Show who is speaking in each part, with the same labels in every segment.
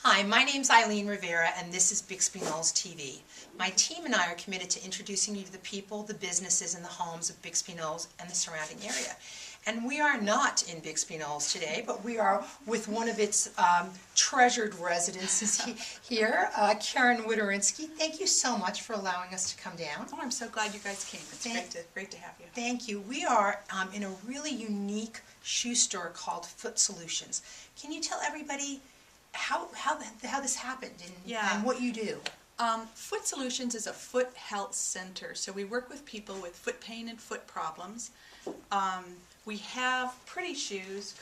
Speaker 1: Hi, my name's Eileen Rivera, and this is Bixby Knolls TV. My team and I are committed to introducing you to the people, the businesses, and the homes of Bixby Knolls and the surrounding area. And we are not in Bixby Knolls today, but we are with one of its treasured residences here, Karen Widorinsky. Thank you so much for allowing us to come down.
Speaker 2: Oh, I'm so glad you guys came. It's great to have you.
Speaker 1: Thank you. We are in a really unique shoe store called Foot Solutions. Can you tell everybody how this happened and what you do?
Speaker 2: Foot Solutions is a foot health center, so we work with people with foot pain and foot problems. We have pretty shoes.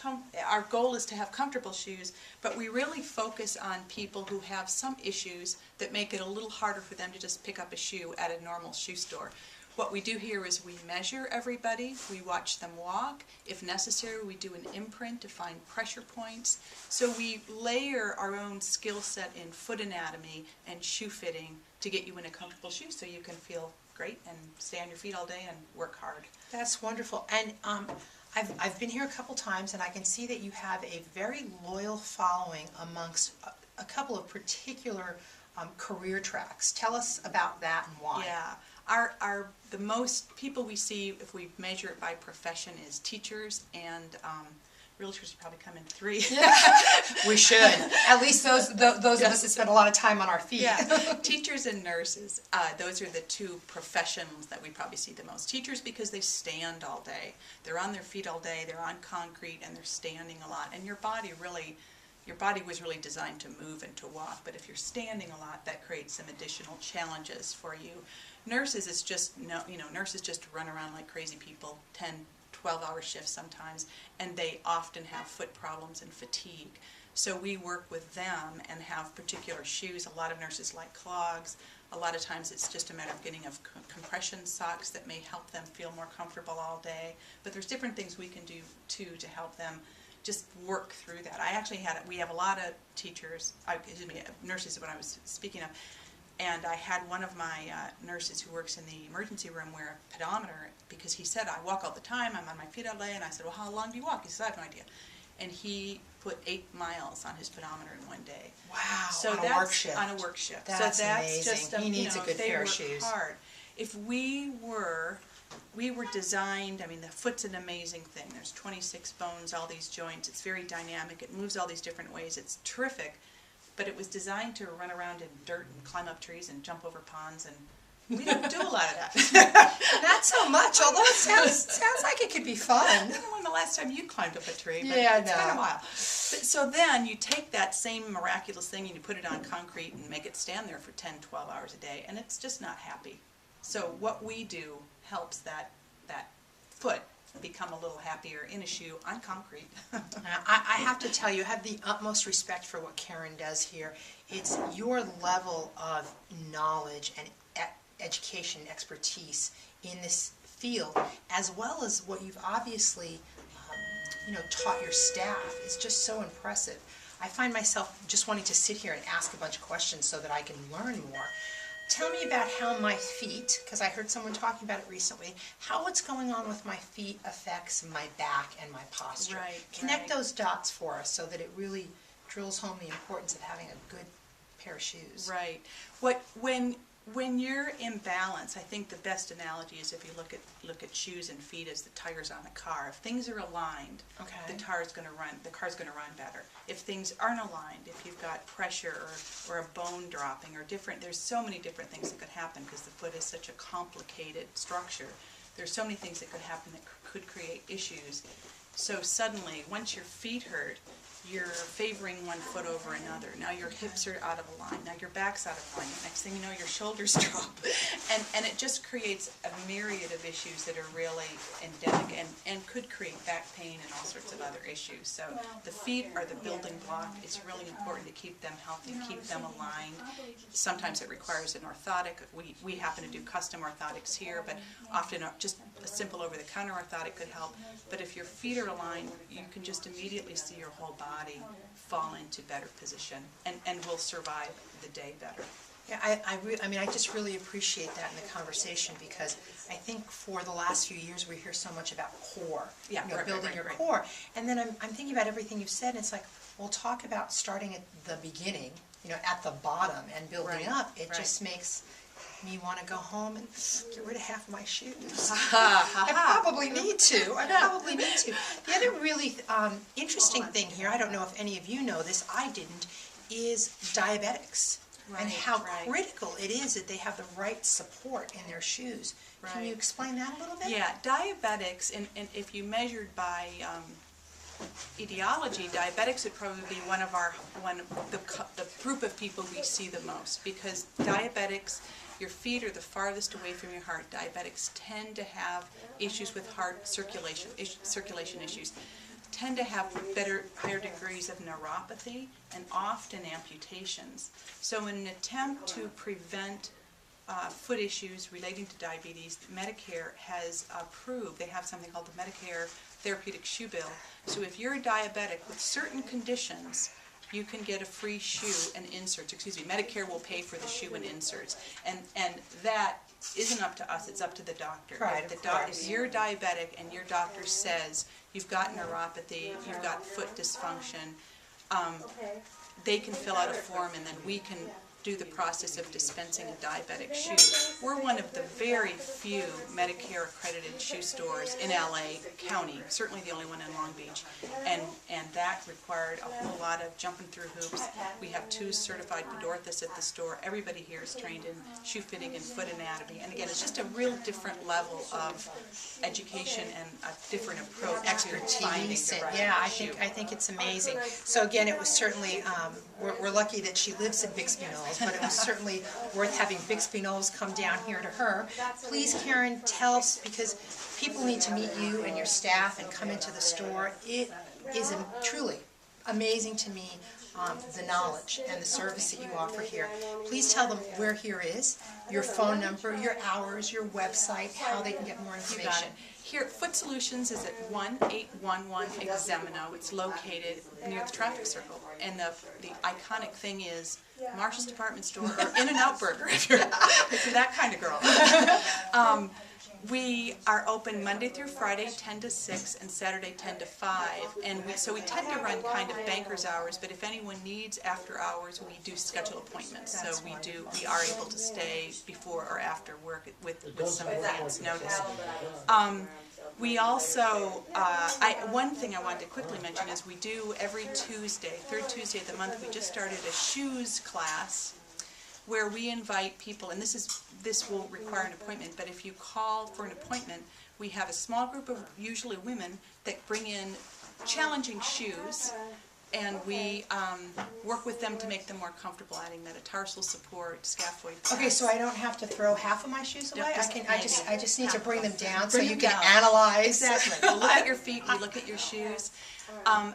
Speaker 2: Our goal is to have comfortable shoes, but we really focus on people who have some issues that make it a little harder for them to just pick up a shoe at a normal shoe store. What we do here is we measure everybody, we watch them walk. If necessary, we do an imprint to find pressure points. So we layer our own skill set in foot anatomy and shoe fitting to get you in a comfortable shoe so you can feel great and stay on your feet all day and work hard.
Speaker 1: That's wonderful. And I've been here a couple times, and I can see that you have a very loyal following amongst a couple of particular career tracks. Tell us about that and why.
Speaker 2: Yeah. The most people we see, if we measure it by profession, is teachers and realtors probably come in 3.
Speaker 1: Yeah. We should. At least those of us that spend a lot of time on our feet.
Speaker 2: Yeah. Teachers and nurses, those are the 2 professions that we probably see the most. Teachers because they stand all day. They're on their feet all day, they're on concrete, and they're standing a lot. And your body was really designed to move and to walk, but if you're standing a lot, that creates some additional challenges for you. Nurses is just, nurses just run around like crazy people, 10, 12-hour shifts sometimes, and they often have foot problems and fatigue. So we work with them and have particular shoes. A lot of nurses like clogs. A lot of times it's just a matter of getting compression socks that may help them feel more comfortable all day. But there's different things we can do too to help them just work through that. We have a lot of nurses when I was speaking of, and I had one of my nurses who works in the emergency room wear a pedometer because he said, I walk all the time, I'm on my feet all day, and I said, well, how long do you walk? He said, I have no idea. And he put 8 miles on his pedometer in one day.
Speaker 1: Wow,
Speaker 2: so
Speaker 1: on a work shift.
Speaker 2: On a work shift.
Speaker 1: That's
Speaker 2: so that's
Speaker 1: amazing.
Speaker 2: Just
Speaker 1: he needs a good pair of shoes.
Speaker 2: Hard. If we were designed, the foot's an amazing thing. There's 26 bones, all these joints. It's very dynamic. It moves all these different ways. It's terrific. But it was designed to run around in dirt and climb up trees and jump over ponds, and we don't do a lot of that.
Speaker 1: Not so much, although it sounds like it could be fun.
Speaker 2: I don't know when the last time you climbed up a tree, but
Speaker 1: yeah,
Speaker 2: it's been a while. So then you take that same miraculous thing and you put it on concrete and make it stand there for 10, 12 hours a day, and it's just not happy. So what we do helps that foot become a little happier in a shoe on concrete.
Speaker 1: I have to tell you, I have the utmost respect for what Karen does here. It's your level of knowledge and education and expertise in this field, as well as what you've obviously taught your staff, is just so impressive. I find myself just wanting to sit here and ask a bunch of questions so that I can learn more. Tell me about how my feet, because I heard someone talking about it recently, how what's going on with my feet affects my back and my posture.
Speaker 2: Right,
Speaker 1: Connect those dots for us so that it really drills home the importance of having a good pair of shoes.
Speaker 2: Right. When you're in balance, I think the best analogy is if you look at shoes and feet as the tires on a car. If things are aligned, the car's going to run better. If things aren't aligned, if you've got pressure or a bone dropping or there's so many different things that could happen because the foot is such a complicated structure. There's so many things that could happen that could create issues. So suddenly, once your feet hurt, you're favoring one foot over another. Now your hips are out of line. Now your back's out of line. Next thing you know, your shoulders drop. And it just creates a myriad of issues that are really endemic and could create back pain and all sorts of other issues. So the feet are the building block. It's really important to keep them healthy, keep them aligned. Sometimes it requires an orthotic. We happen to do custom orthotics here, but often just a simple over-the-counter orthotic could help. But if your feet are aligned, you can just immediately see your whole body fall into better position and will survive the day better.
Speaker 1: Yeah, I mean, I just really appreciate that in the conversation, because I think for the last few years, we hear so much about core.
Speaker 2: Yeah,
Speaker 1: You know,
Speaker 2: right,
Speaker 1: building
Speaker 2: right,
Speaker 1: your
Speaker 2: right.
Speaker 1: core. And then I'm thinking about everything you've said, and it's like, well, talk about starting at the beginning, you know, at the bottom and building
Speaker 2: Right,
Speaker 1: up. It
Speaker 2: right.
Speaker 1: just makes me want to go home and get rid of half of my shoes.
Speaker 2: Ha, ha,
Speaker 1: I
Speaker 2: ha.
Speaker 1: probably need to. I probably need to. The other really interesting thing here, I don't know if any of you know this, I didn't, is diabetics. And
Speaker 2: Right,
Speaker 1: how
Speaker 2: right.
Speaker 1: critical it is that they have the right support in their shoes. Can you
Speaker 2: Right.
Speaker 1: explain that a little bit?
Speaker 2: Yeah, diabetics, and if you measured by etiology, diabetics would probably be one of the group of people we see the most, because diabetics, your feet are the farthest away from your heart. Diabetics tend to have issues with heart circulation issues, tend to have higher degrees of neuropathy, and often amputations. So in an attempt to prevent foot issues relating to diabetes, Medicare has approved, they have something called the Medicare Therapeutic Shoe Bill. So if you're a diabetic with certain conditions, you can get a free shoe and inserts. Medicare will pay for the shoe and inserts. And that isn't up to us, it's up to the doctor.
Speaker 1: Right,
Speaker 2: If you're diabetic and your doctor says you've got neuropathy, you've got foot dysfunction, they can fill out a form, and then we can do the process of dispensing a diabetic shoe. We're one of the very few Medicare accredited shoe stores in LA County, certainly the only one in Long Beach, and that required a whole lot of jumping through hoops. We have 2 certified podorthists at the store. Everybody here is trained in shoe fitting and foot anatomy, and again, it's just a real different level of education and a different approach to finding
Speaker 1: Expertise,
Speaker 2: the
Speaker 1: and
Speaker 2: right
Speaker 1: yeah,
Speaker 2: shoe.
Speaker 1: I think it's amazing. So again, it was certainly, we're lucky that she lives in Bixby Knolls, but it was certainly worth having Bixby Knolls come down here to her. Please, Karen, tell us, because people need to meet you and your staff and come into the store. It is truly amazing to me, the knowledge and the service that you offer here. Please tell them where here is, your phone number, your hours, your website, how they can get more
Speaker 2: You got
Speaker 1: information.
Speaker 2: it. Here, Foot Solutions is at 1811 Examino. It's located near the traffic circle. And the iconic thing is Marshall's Department Store or In-N-Out Burger, if you're that kind of girl. We are open Monday through Friday, 10 to 6, and Saturday, 10 to 5. And so we tend to run kind of banker's hours, but if anyone needs after hours, we do schedule appointments. So we are able to stay before or after work with some advance notice. We also, one thing I wanted to quickly mention is we do every Tuesday, third Tuesday of the month, we just started a shoes class where we invite people, and this will require an appointment, but if you call for an appointment, we have a small group of usually women that bring in challenging shoes, and we work with them to make them more comfortable, adding metatarsal support, scaphoid pads.
Speaker 1: Okay, so I don't have to throw half of my shoes away? I just need to bring them down so
Speaker 2: Bring
Speaker 1: you
Speaker 2: them
Speaker 1: can
Speaker 2: down.
Speaker 1: analyze.
Speaker 2: Exactly. We look at your feet, we look at your shoes.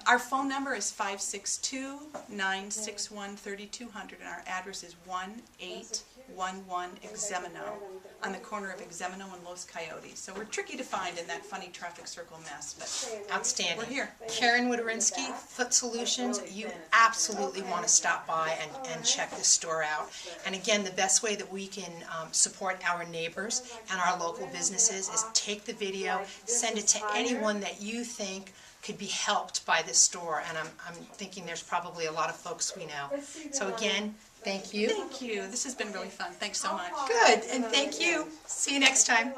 Speaker 2: Our phone number is 562-961-3200, and our address is 1811 Examino, on the corner of Examino and Los Coyotes. So we're tricky to find in that funny traffic circle mess, but
Speaker 1: Outstanding.
Speaker 2: we're here.
Speaker 1: Karen Wodorinsky, Foot Solutions, you absolutely want to stop by and check this store out. And again, the best way that we can support our neighbors and our local businesses is take the video, send it to anyone that you think could be helped by this store, and I'm thinking there's probably a lot of folks we know. So again, thank you.
Speaker 2: Thank you. This has been really fun. Thanks so much.
Speaker 1: Good, and thank you. See you next time.